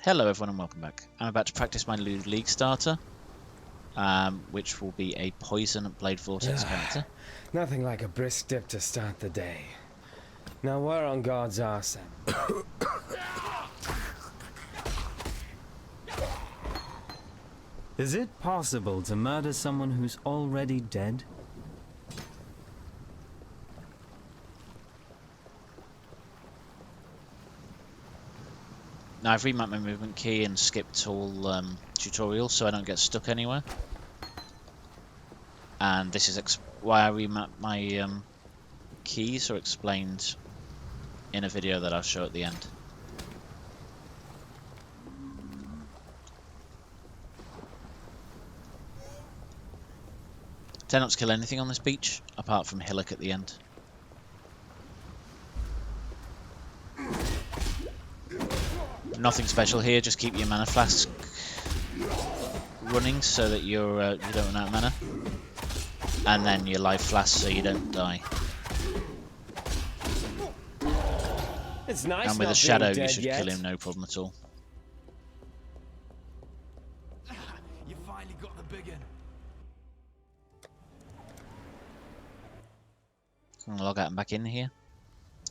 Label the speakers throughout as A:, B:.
A: Hello everyone and welcome back. I'm about to practice my new League starter, which will be a Poison Blade Vortex character.
B: Nothing like a brisk dip to start the day. Now where on God's arse am
C: Is it possible to murder someone who's already dead?
A: Now I've remapped my movement key and skipped all tutorials so I don't get stuck anywhere. And this is why I remapped my keys are explained in a video that I'll show at the end. Tend not to kill anything on this beach apart from Hillock at the end. Nothing special here, just keep your mana flask running so that you don't run out of mana, and then your life flask so you don't die.
B: It's nice.
A: And with a shadow you should kill him no problem at all.
D: You finally got the big one.
A: I'm gonna log out and back in here.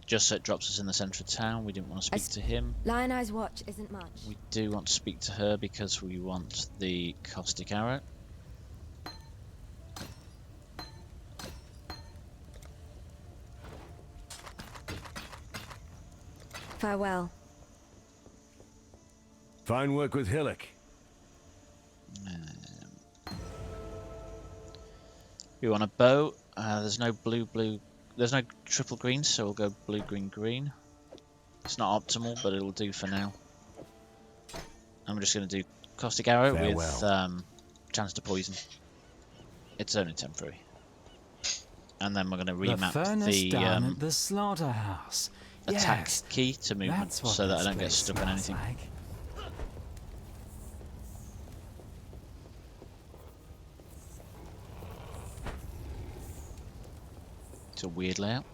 A: Just so it drops us in the centre of town. We didn't want to speak to him.
E: Lion Eye's watch isn't much.
A: We do want to speak to her because we want the caustic arrow.
E: Farewell.
D: Fine work with Hillock.
A: We want a bow. There's no blue. There's no triple green, so we'll go blue, green. It's not optimal, but it'll do for now. And we're just going to do caustic arrow with chance to poison. It's only temporary. And then we're going to remap
C: the slaughterhouse.
A: Attack key to movement so that I don't get stuck on anything.
C: Like.
A: It's a weird layout.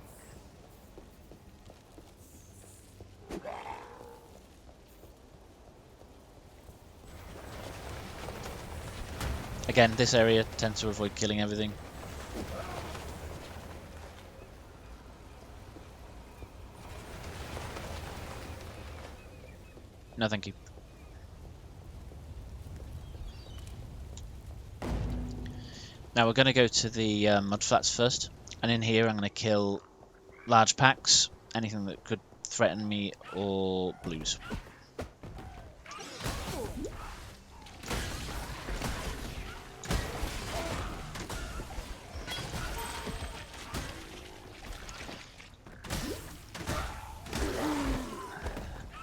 A: Again, this area tends to avoid killing everything. No, thank you. Now we're going to go to the mudflats first. And in here I'm going to kill large packs, anything that could threaten me, or blues.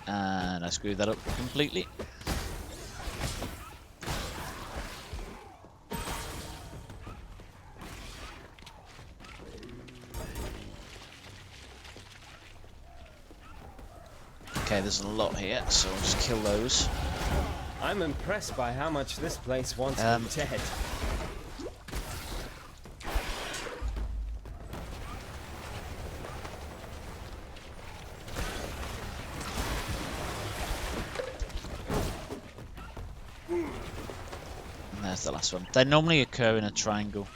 A: And I screwed that up completely. Okay, there's a lot here, so I'll just kill those.
B: I'm impressed by how much this place wants me dead.
A: And there's the last one. They normally occur in a triangle.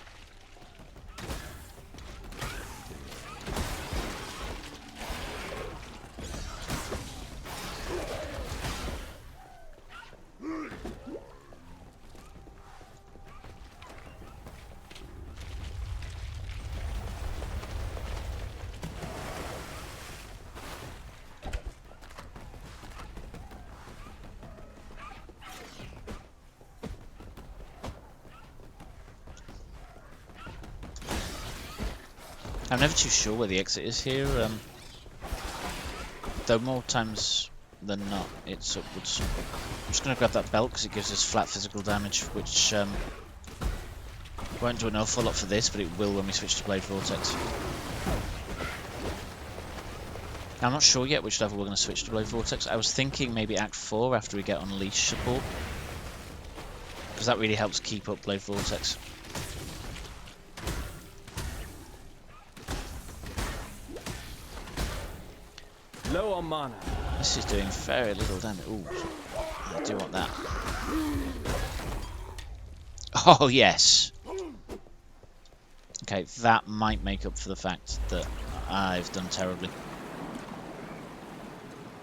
A: I'm never too sure where the exit is here, though more times than not it's upwards. I'm just going to grab that belt because it gives us flat physical damage, which won't do an awful lot for this, but it will when we switch to Blade Vortex. I'm not sure yet which level we're going to switch to Blade Vortex. I was thinking maybe Act 4 after we get Unleash support, because that really helps keep up Blade Vortex.
B: Low on mana.
A: This is doing very little damage. Ooh. I do want that. Oh, yes! Okay, that might make up for the fact that I've done terribly.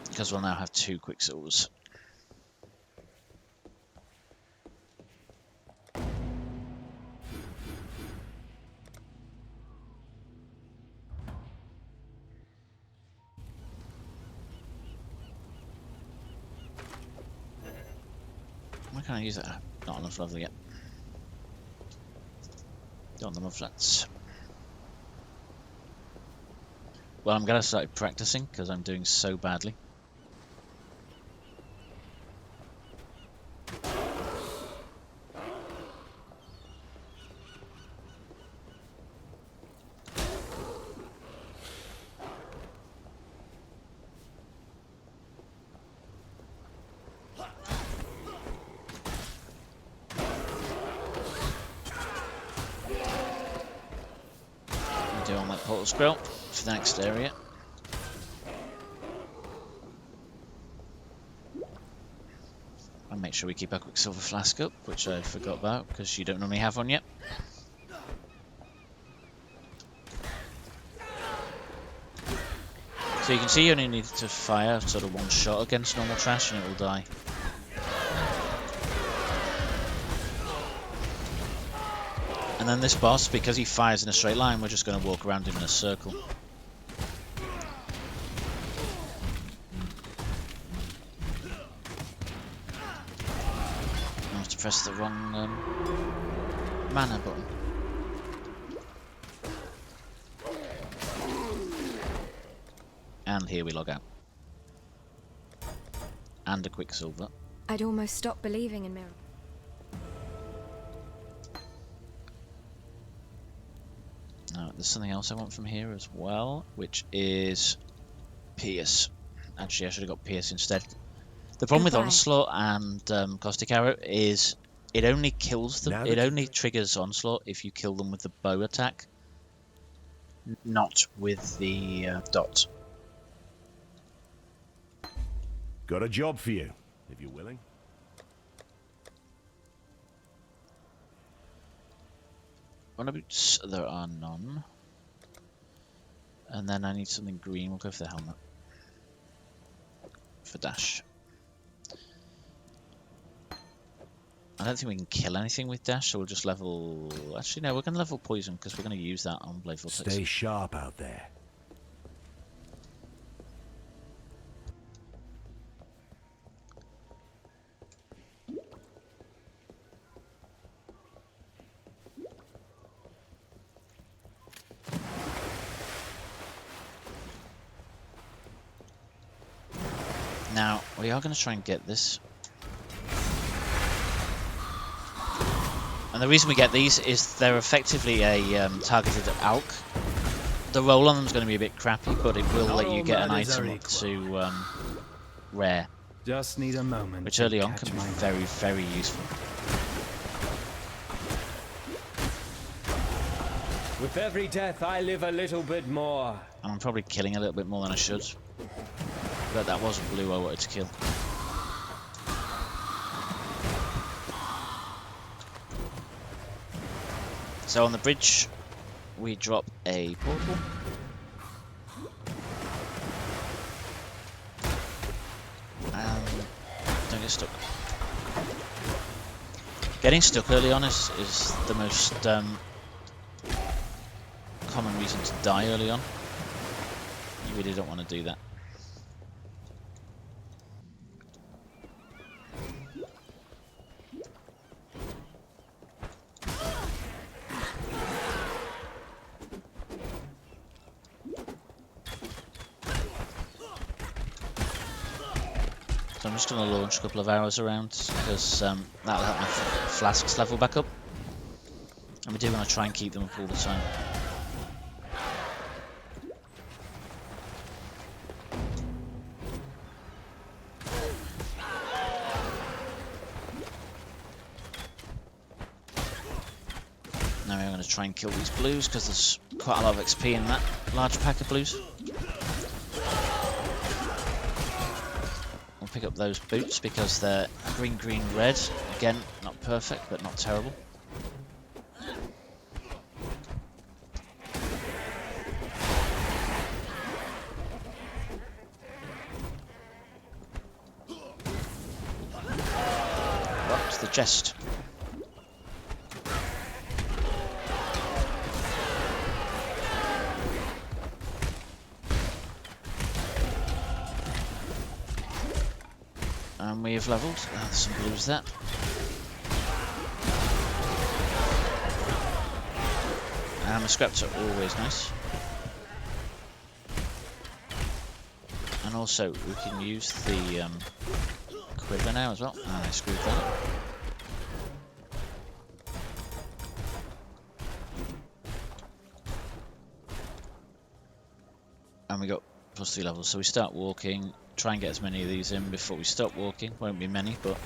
A: Because we'll now have 2 Quicksilvers. Why can't I use that? Not enough level yet. Don't the mufflets. Well, I'm gonna start practicing because I'm doing so badly. Do on that portal scroll for the next area. And make sure we keep our Quicksilver flask up, which I forgot about because you don't normally have one yet. So you can see you only need to fire sort of 1 shot against normal trash and it will die. And then this boss, because he fires in a straight line, we're just going to walk around him in a circle. I have to press the wrong mana button. And here we log out. And a Quicksilver.
E: I'd almost stopped believing in miracles.
A: There's something else I want from here as well, which is Pierce. Actually, I should have got Pierce instead. The problem with Onslaught and Caustic Arrow is it only kills them. It only triggers Onslaught if you kill them with the bow attack, not with the dot.
D: Got a job for you, if you're willing.
A: Runner boots, there are none. And then I need something green. We'll go for the helmet. For dash. I don't think we can kill anything with dash, so we'll just level... Actually, no, we're going to level poison because we're going to use that on Blade Vortex.
D: Stay sharp out there.
A: Now, we are going to try and get this. And the reason we get these is they're effectively a targeted ALK. The roll on them is going to be a bit crappy, but it will let you get an item up to rare.
C: Just need a moment.
A: Which early on can be very, very useful.
B: With every death, I live a little bit more.
A: And I'm probably killing a little bit more than I should. But that was a blue I wanted to kill. So on the bridge, we drop a portal. And don't get stuck. Getting stuck early on is the most common reason to die early on. You really don't want to do that. So I'm just going to launch a couple of arrows around because that'll help my flasks level back up. And we do want to try and keep them up all the time. Now we're going to try and kill these blues because there's quite a lot of XP in that large pack of blues. pick up those boots because they're green, green, red. Again, not perfect, but not terrible. What's the chest? And we have levelled. There's some blues there. And the scraps are always nice. And also, we can use the quiver now as well. I screwed that up. And we got +3 levels, so we start walking. Try and get as many of these in before we stop walking. Won't be many, but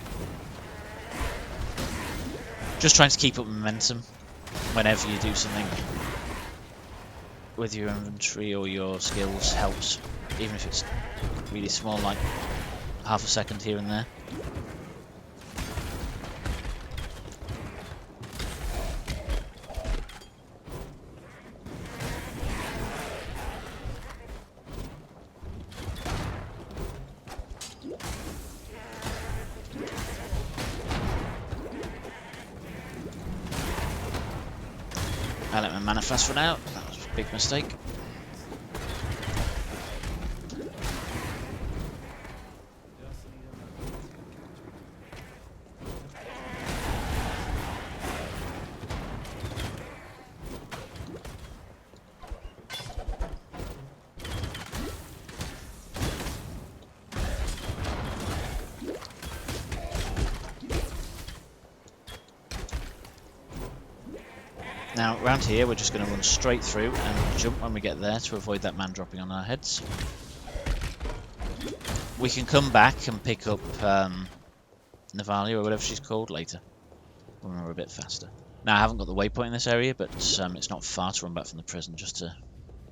A: just trying to keep up momentum whenever you do something with your inventory or your skills helps, even if it's really small, like half a second here and there. I let my mana fast run out. That was a big mistake. Now, around here, we're just going to run straight through and jump when we get there to avoid that man dropping on our heads. We can come back and pick up Navalia or whatever she's called later, when we're a bit faster. Now, I haven't got the waypoint in this area, but it's not far to run back from the prison just to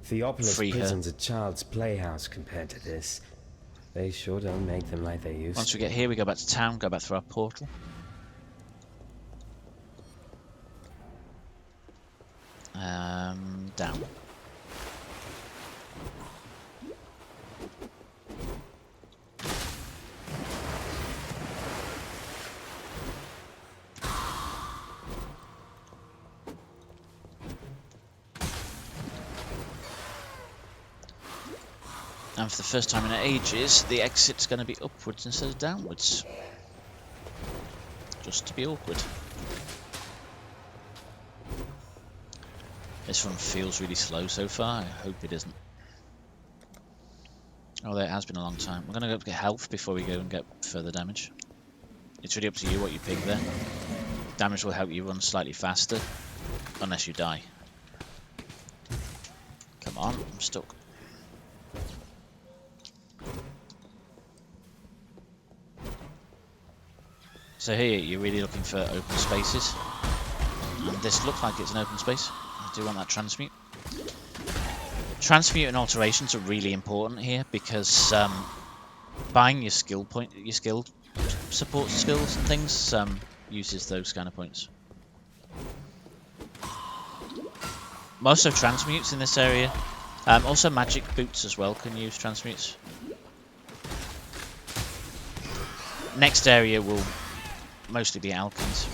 B: Theopolis
A: free her.
B: prison's a child's playhouse compared to this. They sure don't make them like they used
A: Once
B: to.
A: we get here, we go back to town, go back through our portal. Down. And for the first time in ages, the exit's going to be upwards instead of downwards. Just to be awkward. This one feels really slow so far. I hope it isn't. Although it has been a long time. We're going to go get health before we go and get further damage. It's really up to you what you pick there. Damage will help you run slightly faster, unless you die. Come on, I'm stuck. So here you're really looking for open spaces. And this looks like it's an open space. I do want that transmute. Transmute and alterations are really important here because buying your skill support skills and things uses those kind of points. Most of transmutes in this area. Also magic boots as well can use transmutes. Next area will mostly be alkems.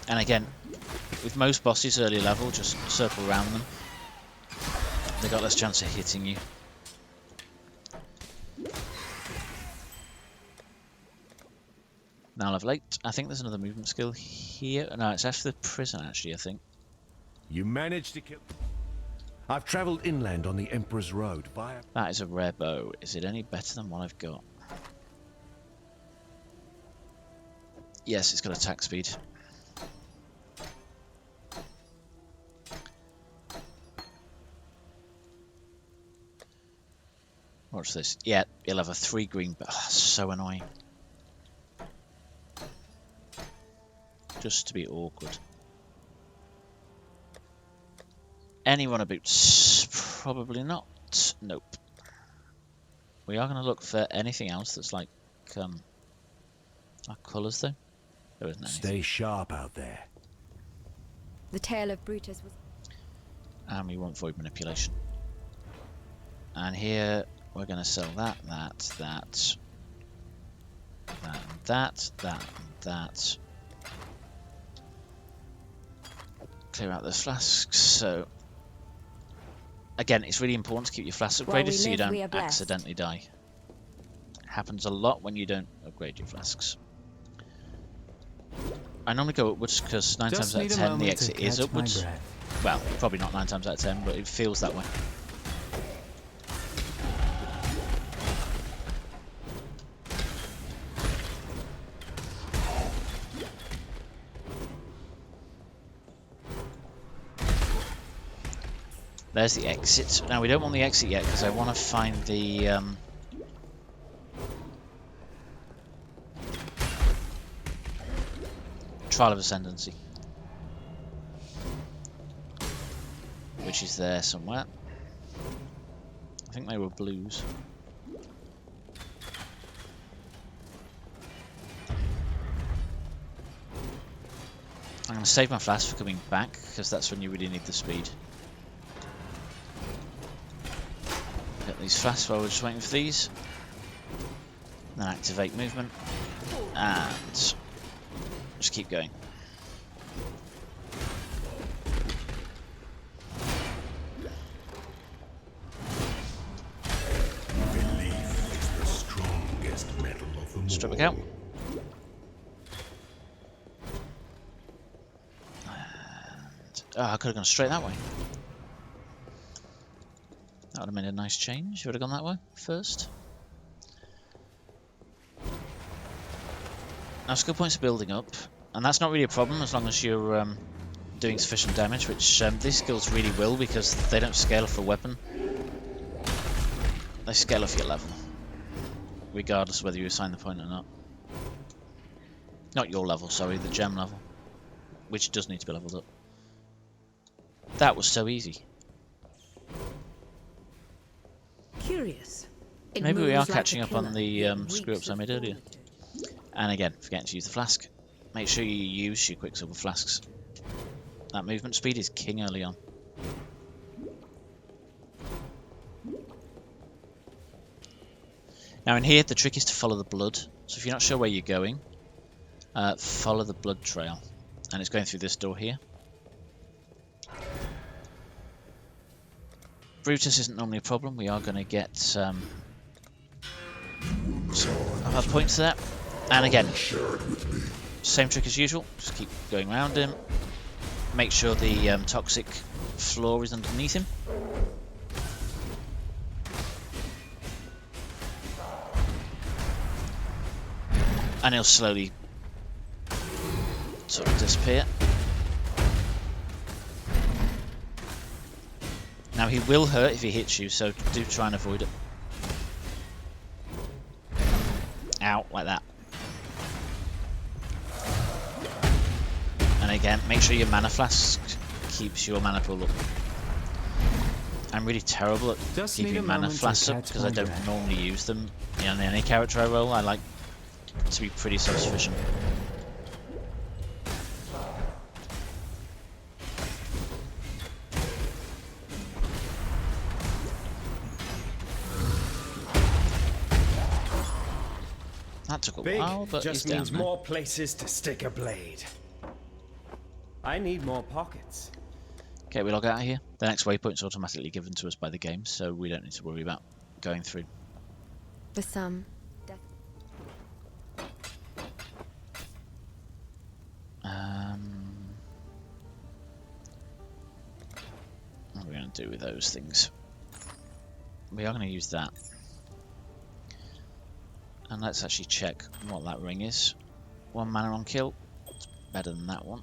A: And again, with most bosses early level, just circle around them. They got less chance of hitting you. Now level 8. I think there's another movement skill here. No, it's after the prison actually, I think.
D: You managed to kill... I've travelled inland on the Emperor's Road via...
A: That is a rare bow. Is it any better than what I've got? Yes, it's got attack speed. Watch this. Yeah, you'll have a 3 green, but so annoying. Just to be awkward. Any runner boots? Probably not. Nope. We are going to look for anything else that's like colours though. There isn't anything.
D: Stay sharp out there.
E: The tale of Brutus was...
A: And we want void manipulation. And here we're going to sell that, that. Clear out those flasks. So again, it's really important to keep your flasks upgraded
E: While we
A: so you
E: live, we
A: don't
E: are blessed.
A: accidentally die. Happens a lot when you don't upgrade your flasks. I normally go upwards because 9 times out of 10 the exit is upwards. Well, probably not 9 times out of 10, but it feels that way. There's the exit. Now we don't want the exit yet because I want to find the Trial of Ascendancy, which is there somewhere. I think they were blues. I'm going to save my flask for coming back because that's when you really need the speed. Get these flasks while we're just waiting for these. Then activate movement and just keep going.
D: Belief is the strongest metal of them
A: Strip
D: all.
A: it out. And, I could have gone straight that way. That would have made a nice change. Would have gone that way first. Now skill points are building up, and that's not really a problem as long as you're doing sufficient damage, which these skills really will because they don't scale off a weapon. They scale off your level, regardless of whether you assign the point or not. Not your level, sorry, the gem level, which does need to be leveled up. That was so easy.
F: Curious. It
A: Maybe we are
F: moves like
A: catching
F: a
A: up on
F: killer,
A: the
F: yet
A: screw
F: reeks
A: ups I
F: of
A: made earlier.
F: fortitude.
A: And again, forgetting to use the flask. Make sure you use your Quicksilver flasks. That movement speed is king early on. Now in here, the trick is to follow the blood. So if you're not sure where you're going, follow the blood trail. And it's going through this door here. Brutus isn't normally a problem. We are going to get some of our points to that. And again, same trick as usual. Just keep going around him. Make sure the toxic floor is underneath him. And he'll slowly sort of disappear. Now he will hurt if he hits you, so do try and avoid it. Ow, like that. And again, make sure your mana flask keeps your mana pool up. I'm really terrible at
C: Just need
A: keeping
C: a
A: mana
C: moment to
A: flasks up
C: catch
A: because
C: my
A: I don't
C: breath.
A: normally use them in any character I roll. I like to be pretty self-sufficient. That took a
B: Big
A: while, but he's
B: just
A: down
B: means
A: there.
B: more places to stick a blade. I need more pockets.
A: Okay, we log out of here. The next waypoint's automatically given to us by the game, so we don't need to worry about going through.
E: For some, death.
A: What are we going to do with those things? We are going to use that. And let's actually check what that ring is. 1 mana on kill. It's better than that one.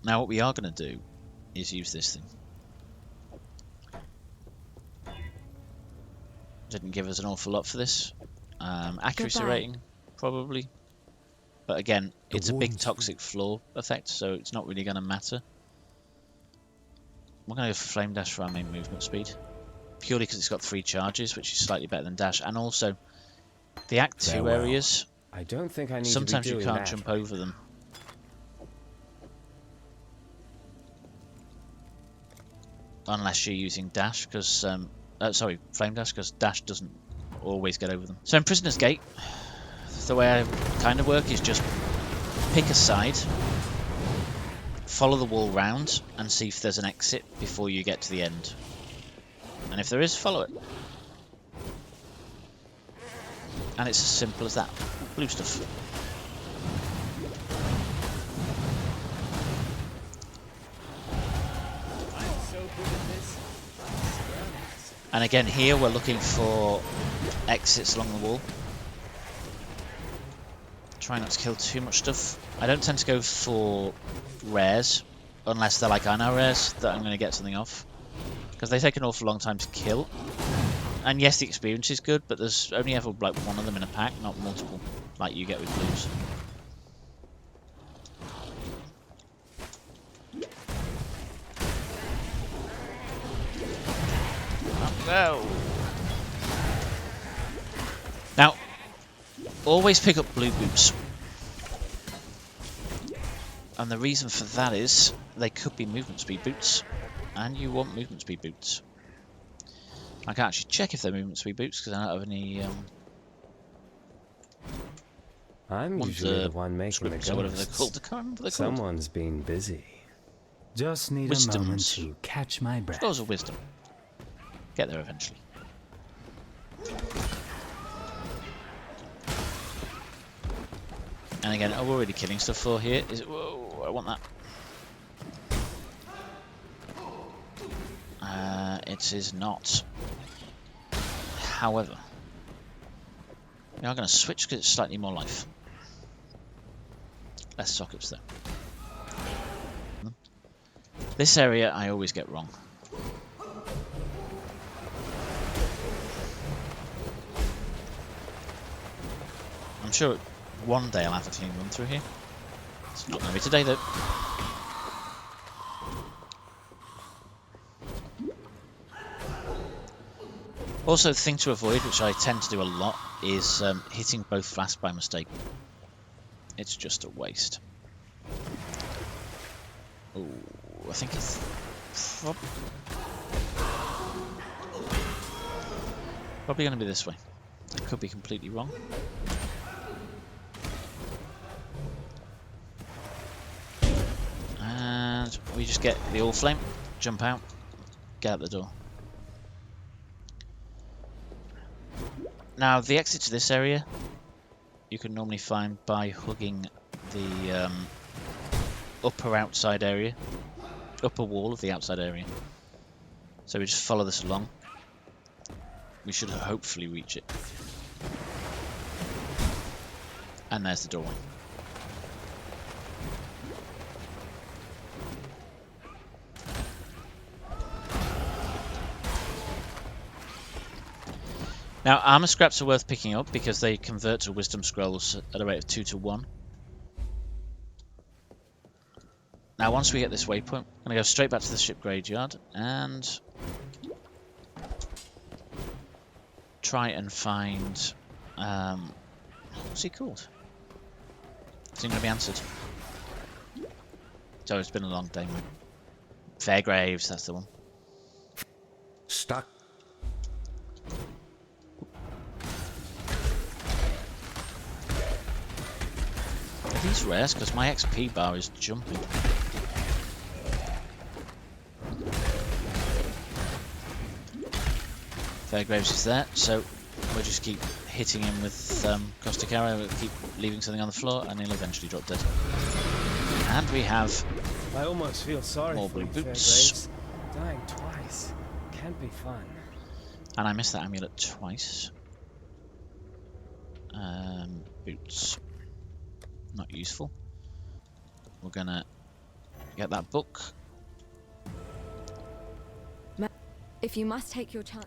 A: Now what we are going to do is use this thing. Didn't give us an awful lot for this. Accuracy
E: Goodbye.
A: rating, probably. But again,
D: The
A: it's a big
D: wounds-
A: toxic floor effect, so it's not really going to matter. I'm going to go for Flame Dash for our main movement speed. Purely because it's got 3 charges, which is slightly better than Dash. And also, the Act 2
D: Farewell.
A: areas,
B: I don't think I need
A: sometimes
B: to be
A: you
B: doing
A: can't
B: that.
A: jump over them. Unless you're using Dash, because... sorry, Flame Dash, because Dash doesn't always get over them. So in Prisoner's Gate, the way I kind of work is just pick a side, follow the wall round, and see if there's an exit before you get to the end. And if there is, follow it. And it's as simple as that. Blue stuff. And again, here we're looking for exits along the wall. Try not to kill too much stuff. I don't tend to go for rares, unless they're like I know rares that I'm going to get something off. Because they take an awful long time to kill. And yes, the experience is good, but there's only ever like one of them in a pack, not multiple, like you get with blues. Oh, no! Now, always pick up blue boots. And the reason for that is they could be movement speed boots, and you want movement speed boots. I can't actually check if they're movement speed boots because I don't have any.
B: I'm usually the one making the
A: scripts or whatever they're
B: ghosts.
A: called. I can't remember what they're called.
B: Someone's been busy.
C: Just need a
A: Wisdoms.
C: moment to catch my breath.
A: Scrolls of wisdom. Get there eventually. And again, all we're really killing stuff for here is... Whoa, I want that. It is not. However, we are going to switch because it's slightly more life. Less sockets though. This area I always get wrong. I'm sure one day I'll have a clean run through here. It's not going to be today though. Also, the thing to avoid, which I tend to do a lot, is hitting both flasks by mistake. It's just a waste. Oh, I think it's probably going to be this way. I could be completely wrong. And we just get the all flame, jump out, get out the door. Now, the exit to this area you can normally find by hugging the upper outside area, upper wall of the outside area. So we just follow this along. We should hopefully reach it. And there's the doorway. Now, armor scraps are worth picking up because they convert to wisdom scrolls at a rate of 2 to 1. Now, once we get this waypoint, I'm going to go straight back to the ship graveyard and try and find... what's he called? Is he going to be answered? So it's been a long day, mate. Fairgraves, that's the one.
D: Stuck.
A: Are these rares? Because my XP bar is jumping. Fairgraves is there, so we'll just keep hitting him with caustic arrow. We'll keep leaving something on the floor, and he'll eventually drop dead. And we have
B: I almost feel sorry
A: more
B: for
A: blue
B: you,
A: boots.
B: Fairgraves. Dying twice can't be fun.
A: And I missed that amulet twice. Boots. Not useful. We're gonna get that book.
E: If you must take your chance.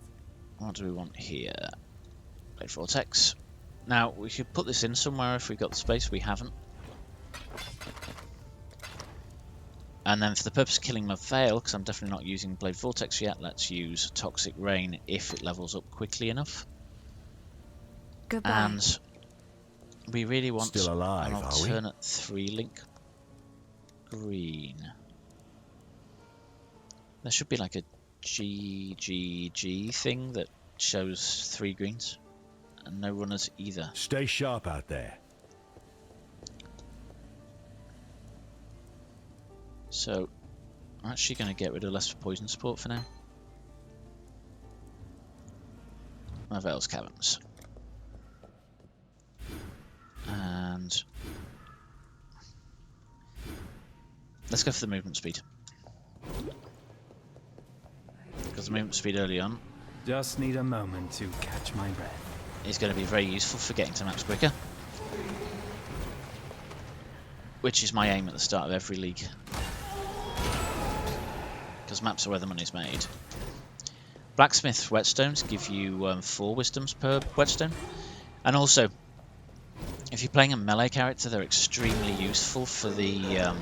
A: What do we want here? Blade Vortex. Now, we should put this in somewhere if we've got the space. We haven't. And then for the purpose of killing my Veil, because I'm definitely not using Blade Vortex yet, let's use Toxic Rain if it levels up quickly enough.
E: Goodbye.
A: And we really want
D: Still alive,
A: an
D: are we?
A: alternate 3-link green. There should be like a GGG thing that shows 3 greens and no runners either.
D: Stay sharp out there.
A: So I'm actually going to get rid of less poison support for now. My Veil's Caverns. And let's go for the movement speed. Because the movement speed early on
C: Just need a moment to catch my breath.
A: is going to be very useful for getting to maps quicker. Which is my aim at the start of every league. Because maps are where the money's made. Blacksmith whetstones give you 4 wisdoms per whetstone. And also, if you're playing a melee character, they're extremely useful for the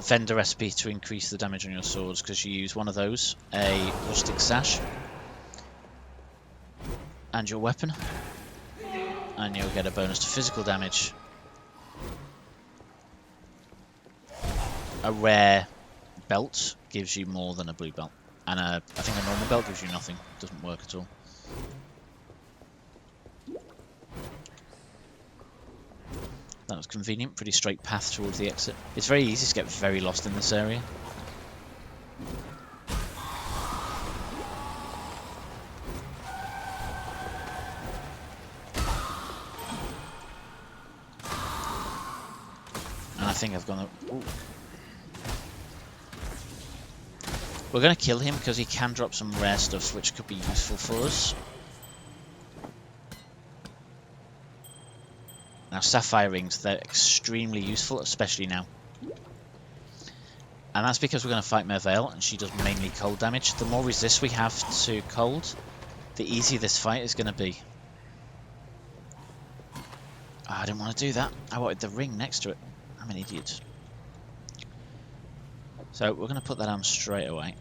A: vendor recipe to increase the damage on your swords, because you use one of those, a rustic sash, and your weapon, and you'll get a bonus to physical damage. A rare belt gives you more than a blue belt, and I think a normal belt gives you nothing. Doesn't work at all. That was convenient, pretty straight path towards the exit. It's very easy to get very lost in this area. And I think I've gone... Ooh. We're going to kill him because he can drop some rare stuff which could be useful for us. Now sapphire rings, they're extremely useful, especially now. And that's because we're going to fight Merveil and she does mainly cold damage. The more resist we have to cold, the easier this fight is going to be. Oh, I didn't want to do that. I wanted the ring next to it. I'm an idiot. So we're going to put that on straight away.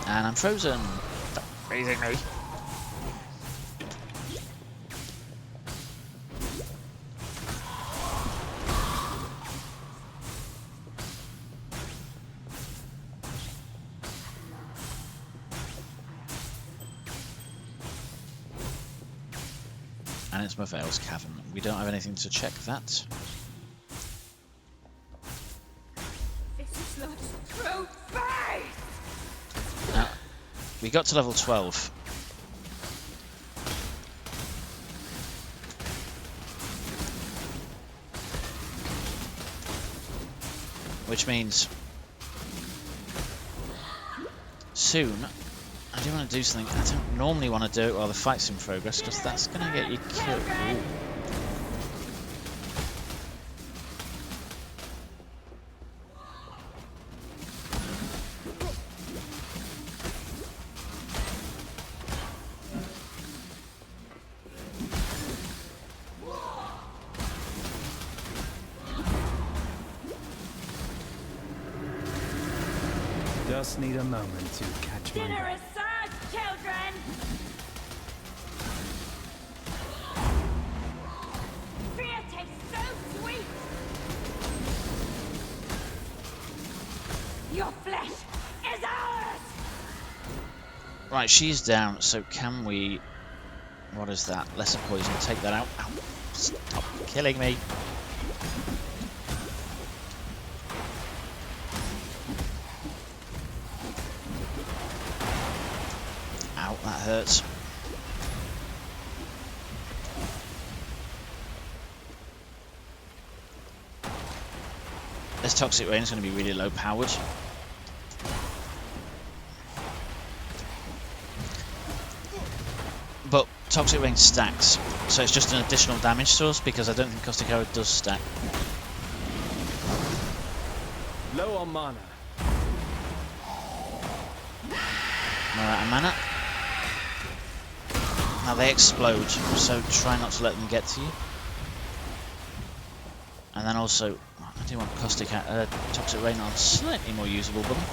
A: And I'm frozen. Stop freezing me. And it's Merveil's Cavern. We don't have anything to check that.
F: This is not true faith!
A: Now, we got to level 12. Which means soon I do want to do something. I don't normally want to do it while the fight's in progress, because that's going to get you killed. Ooh.
C: Just need a moment to catch my
F: Dinner
C: breath.
F: is served, children! Fear tastes so sweet! Your flesh is ours!
A: Right, she's down, so can we... What is that? Lesser poison. Take that out. Ow. Stop killing me. Ow, that hurts. This Toxic Rain is going to be really low powered. But Toxic Rain stacks, so it's just an additional damage source because I don't think Caustic Arrow does stack.
B: Low on mana.
A: More out of mana. Now they explode, so try not to let them get to you. And then also, I do want Toxic Rain on slightly more usable button.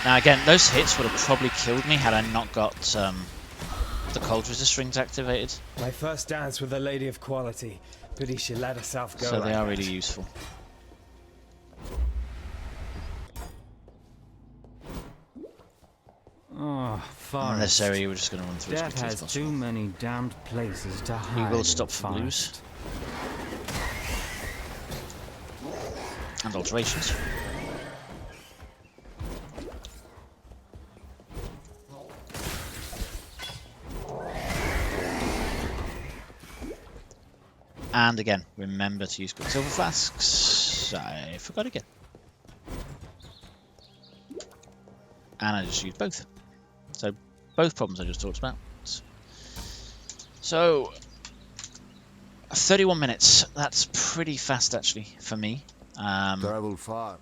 A: Now again, those hits would have probably killed me had I not got the cold resist rings activated.
B: My first dance with a lady of quality. Pity she let herself go.
A: So they
B: like
A: are
B: that.
A: really useful.
C: Oh,
A: And in
C: forest.
A: this area, we're just going to run through as
C: Death
A: quickly as
C: has
A: possible.
C: too many damned places to hide.
A: We will
C: in
A: stop
C: the
A: for blues
C: forest.
A: and alterations. And again, remember to use Quicksilver Flasks. I forgot again. And I just used both. So, both problems I just talked about. So, 31 minutes. That's pretty fast, actually, for me.
D: Travel far.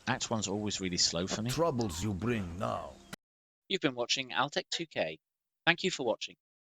A: Act 1's always really slow for me.
D: Troubles you bring now.
A: You've been watching Altec 2K. Thank you for watching.